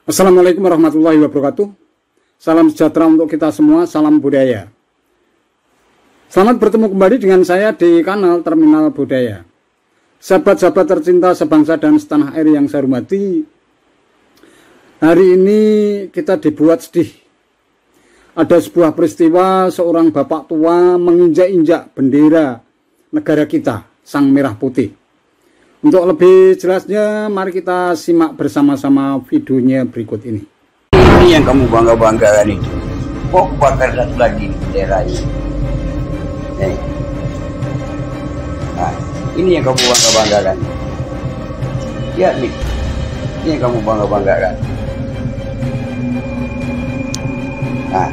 Assalamualaikum warahmatullahi wabarakatuh. Salam sejahtera untuk kita semua, salam budaya. Selamat bertemu kembali dengan saya di kanal Terminal Budaya. Sahabat-sahabat tercinta sebangsa dan setanah air yang saya hormati, hari ini kita dibuat sedih. Ada sebuah peristiwa seorang bapak tua menginjak-injak bendera negara kita, Sang Merah Putih. Untuk lebih jelasnya, mari kita simak bersama-sama videonya berikut ini. Ini yang kamu bangga-banggakan itu. Kok bakar satu lagi bendera ini? Nah, ini yang kamu bangga-banggakan. Ya nih, ini yang kamu bangga-banggakan. Nah,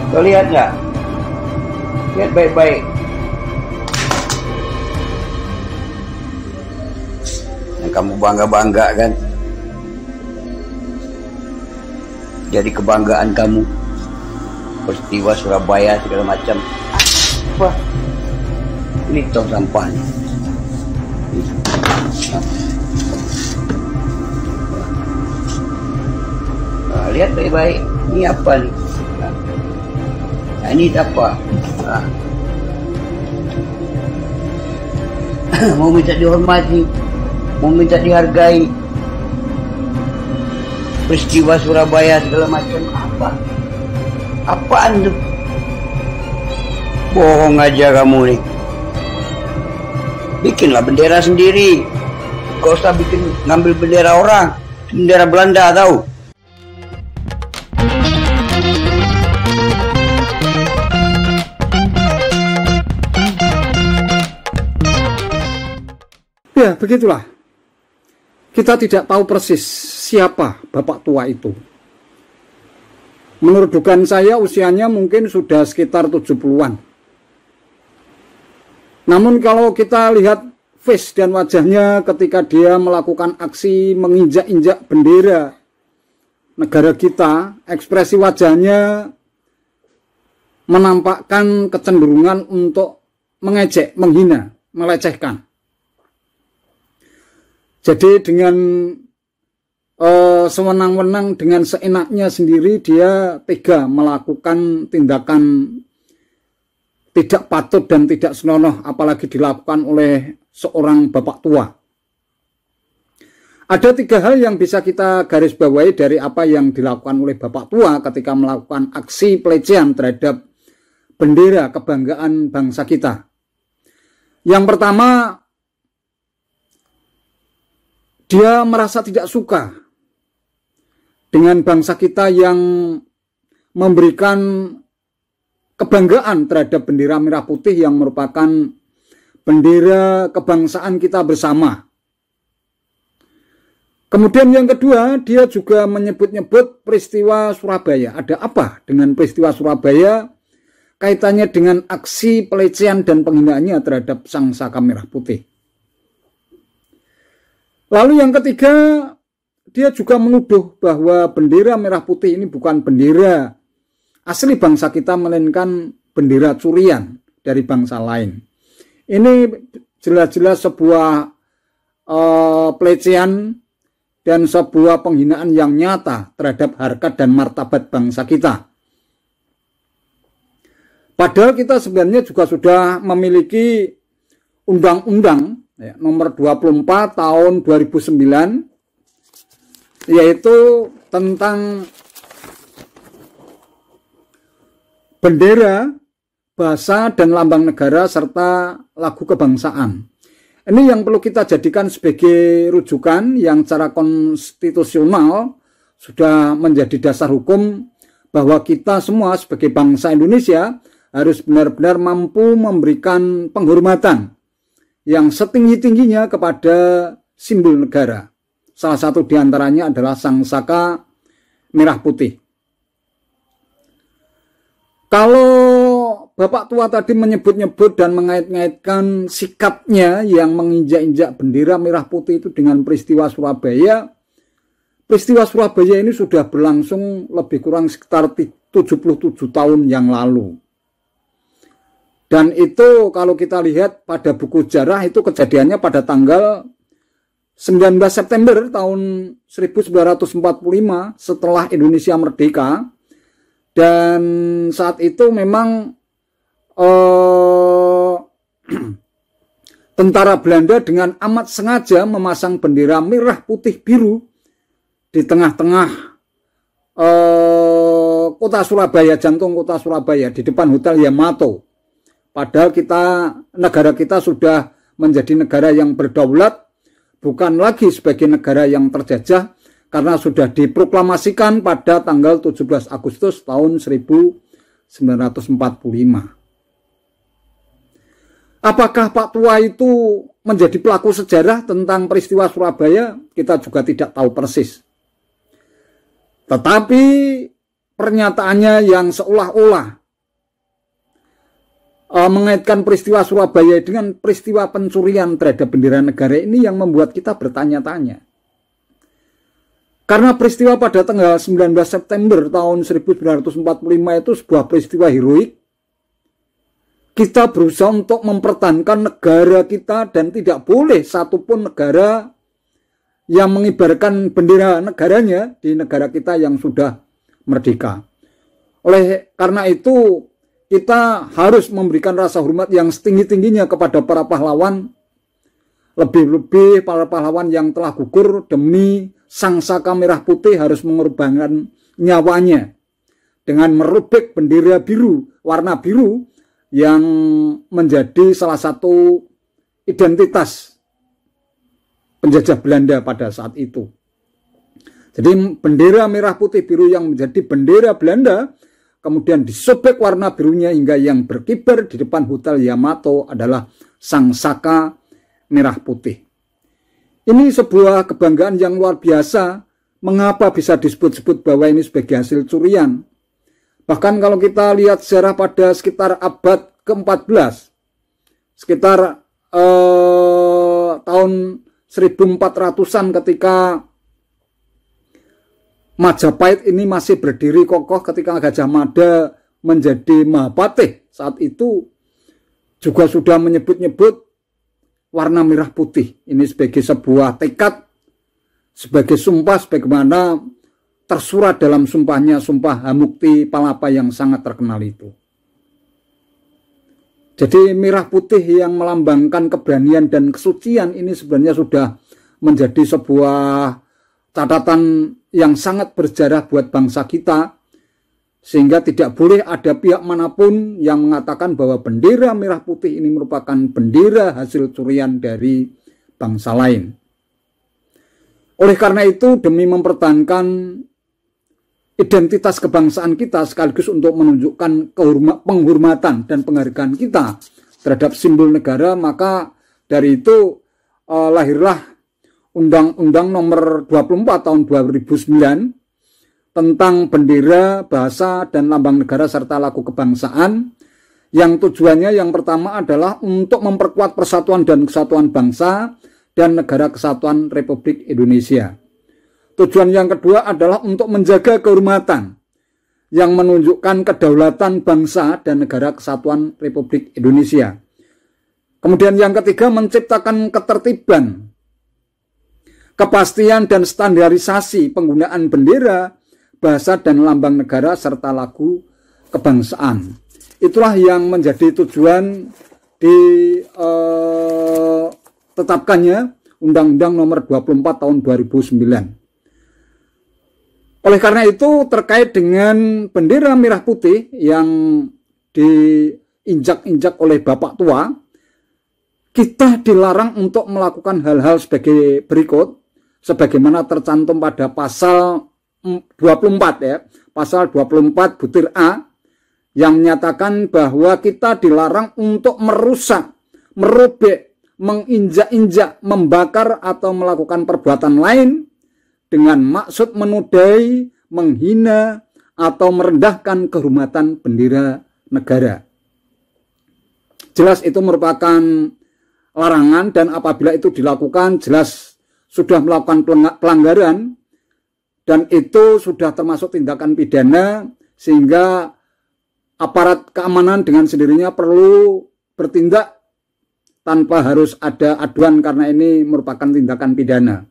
kau lihat nggak? Lihat baik-baik. Kamu bangga-banggakan, jadi kebanggaan kamu. Peristiwa Surabaya segala macam. Apa? Ini tong sampah. Nah, lihat baik-baik. Ini apa nih? Nah, ini apa? Nah. Mau minta dihormati, mau minta dihargai. Peristiwa Surabaya segala macam apa? Apaan tuh? Bohong aja kamu nih. Bikinlah bendera sendiri. Gak usah bikin ngambil bendera orang. Bendera Belanda tahu. Ya, begitulah. Kita tidak tahu persis siapa bapak tua itu. Menurut dugaan saya usianya mungkin sudah sekitar 70-an. Namun kalau kita lihat face dan wajahnya ketika dia melakukan aksi menginjak-injak bendera negara kita, ekspresi wajahnya menampakkan kecenderungan untuk mengejek, menghina, melecehkan. Jadi dengan sewenang-wenang, dengan seenaknya sendiri dia tega melakukan tindakan tidak patut dan tidak senonoh, apalagi dilakukan oleh seorang bapak tua. Ada 3 hal yang bisa kita garis bawahi dari apa yang dilakukan oleh bapak tua ketika melakukan aksi pelecehan terhadap bendera kebanggaan bangsa kita. Yang pertama, dia merasa tidak suka dengan bangsa kita yang memberikan kebanggaan terhadap bendera merah putih yang merupakan bendera kebangsaan kita bersama. Kemudian yang kedua, dia juga menyebut-nyebut peristiwa Surabaya. Ada apa dengan peristiwa Surabaya? Kaitannya dengan aksi pelecehan dan penghinaannya terhadap Sang Saka Merah Putih. Lalu yang ketiga, dia juga menuduh bahwa bendera merah putih ini bukan bendera asli bangsa kita, melainkan bendera curian dari bangsa lain. Ini jelas-jelas sebuah pelecehan dan sebuah penghinaan yang nyata terhadap harkat dan martabat bangsa kita. Padahal kita sebenarnya juga sudah memiliki undang-undang nomor 24 tahun 2009, yaitu tentang bendera, bahasa dan lambang negara serta lagu kebangsaan. Ini yang perlu kita jadikan sebagai rujukan yang secara konstitusional sudah menjadi dasar hukum bahwa kita semua sebagai bangsa Indonesia harus benar-benar mampu memberikan penghormatan yang setinggi-tingginya kepada simbol negara. Salah satu diantaranya adalah Sang Saka Merah Putih. Kalau bapak tua tadi menyebut-nyebut dan mengait-ngaitkan sikapnya yang menginjak-injak bendera merah putih itu dengan peristiwa Surabaya, peristiwa Surabaya ini sudah berlangsung lebih kurang sekitar 77 tahun yang lalu. Dan itu kalau kita lihat pada buku sejarah itu kejadiannya pada tanggal 19 September tahun 1945 setelah Indonesia merdeka, dan saat itu memang tentara Belanda dengan amat sengaja memasang bendera merah putih biru di tengah-tengah kota Surabaya, jantung kota Surabaya, di depan Hotel Yamato. Padahal negara kita sudah menjadi negara yang berdaulat, bukan lagi sebagai negara yang terjajah, karena sudah diproklamasikan pada tanggal 17 Agustus tahun 1945. Apakah Pak Tua itu menjadi pelaku sejarah tentang peristiwa Surabaya? Kita juga tidak tahu persis. Tetapi pernyataannya yang seolah-olah mengaitkan peristiwa Surabaya dengan peristiwa pencurian terhadap bendera negara ini yang membuat kita bertanya-tanya. Karena peristiwa pada tanggal 19 September tahun 1945 itu sebuah peristiwa heroik, kita berusaha untuk mempertahankan negara kita dan tidak boleh satupun negara yang mengibarkan bendera negaranya di negara kita yang sudah merdeka. Oleh karena itu, kita harus memberikan rasa hormat yang setinggi-tingginya kepada para pahlawan, lebih-lebih para pahlawan yang telah gugur demi Sang Saka Merah Putih harus mengorbankan nyawanya dengan merobek bendera biru, warna biru yang menjadi salah satu identitas penjajah Belanda pada saat itu. Jadi bendera merah putih biru yang menjadi bendera Belanda kemudian disobek warna birunya hingga yang berkibar di depan Hotel Yamato adalah Sang Saka Merah Putih. Ini sebuah kebanggaan yang luar biasa. Mengapa bisa disebut-sebut bahwa ini sebagai hasil curian? Bahkan kalau kita lihat sejarah pada sekitar abad ke-14, sekitar tahun 1400-an ketika Majapahit ini masih berdiri kokoh, ketika Gajah Mada menjadi Mahapatih, saat itu juga sudah menyebut-nyebut warna merah putih ini sebagai sebuah tekad, sebagai sumpah, sebagaimana tersurat dalam sumpahnya, Sumpah Hamukti Palapa yang sangat terkenal itu. Jadi merah putih yang melambangkan keberanian dan kesucian ini sebenarnya sudah menjadi sebuah catatan yang sangat bersejarah buat bangsa kita, sehingga tidak boleh ada pihak manapun yang mengatakan bahwa bendera merah putih ini merupakan bendera hasil curian dari bangsa lain. Oleh karena itu, demi mempertahankan identitas kebangsaan kita sekaligus untuk menunjukkan penghormatan dan penghargaan kita terhadap simbol negara, maka dari itu lahirlah Undang-Undang Nomor 24 tahun 2009 tentang bendera, bahasa, dan lambang negara serta lagu kebangsaan, yang tujuannya yang pertama adalah untuk memperkuat persatuan dan kesatuan bangsa dan negara kesatuan Republik Indonesia. Tujuan yang kedua adalah untuk menjaga kehormatan yang menunjukkan kedaulatan bangsa dan negara kesatuan Republik Indonesia. Kemudian yang ketiga, menciptakan ketertiban, kepastian dan standarisasi penggunaan bendera, bahasa dan lambang negara serta lagu kebangsaan. Itulah yang menjadi tujuan ditetapkannya Undang-Undang Nomor 24 tahun 2009. Oleh karena itu, terkait dengan bendera merah putih yang diinjak-injak oleh Bapak Tua, kita dilarang untuk melakukan hal-hal sebagai berikut, sebagaimana tercantum pada pasal 24 ya, pasal 24 butir A, yang menyatakan bahwa kita dilarang untuk merusak, merobek, menginjak-injak, membakar atau melakukan perbuatan lain dengan maksud menodai, menghina atau merendahkan kehormatan bendera negara. Jelas itu merupakan larangan, dan apabila itu dilakukan jelas sudah melakukan pelanggaran, dan itu sudah termasuk tindakan pidana, sehingga aparat keamanan dengan sendirinya perlu bertindak tanpa harus ada aduan karena ini merupakan tindakan pidana.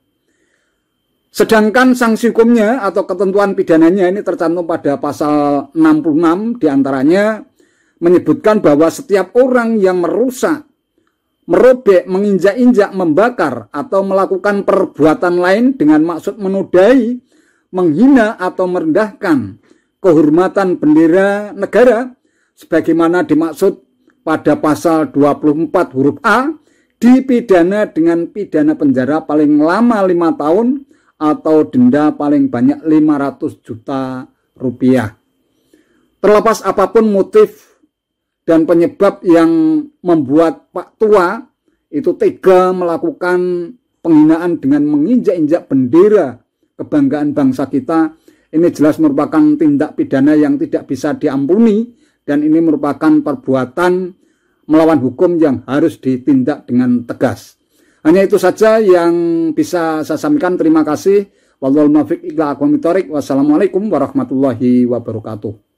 Sedangkan sanksi hukumnya atau ketentuan pidananya ini tercantum pada pasal 66 diantaranya menyebutkan bahwa setiap orang yang merusak, merobek, menginjak-injak, membakar atau melakukan perbuatan lain dengan maksud menodai, menghina atau merendahkan kehormatan bendera negara sebagaimana dimaksud pada pasal 24 huruf A dipidana dengan pidana penjara paling lama 5 tahun atau denda paling banyak 500 juta rupiah. Terlepas apapun motif dan penyebab yang membuat Pak Tua itu tega melakukan penghinaan dengan menginjak-injak bendera kebanggaan bangsa kita, ini jelas merupakan tindak pidana yang tidak bisa diampuni dan ini merupakan perbuatan melawan hukum yang harus ditindak dengan tegas. Hanya itu saja yang bisa saya sampaikan. Terima kasih. Wallahul muwaffiq ila aqwamit thoriq. Wassalamualaikum warahmatullahi wabarakatuh.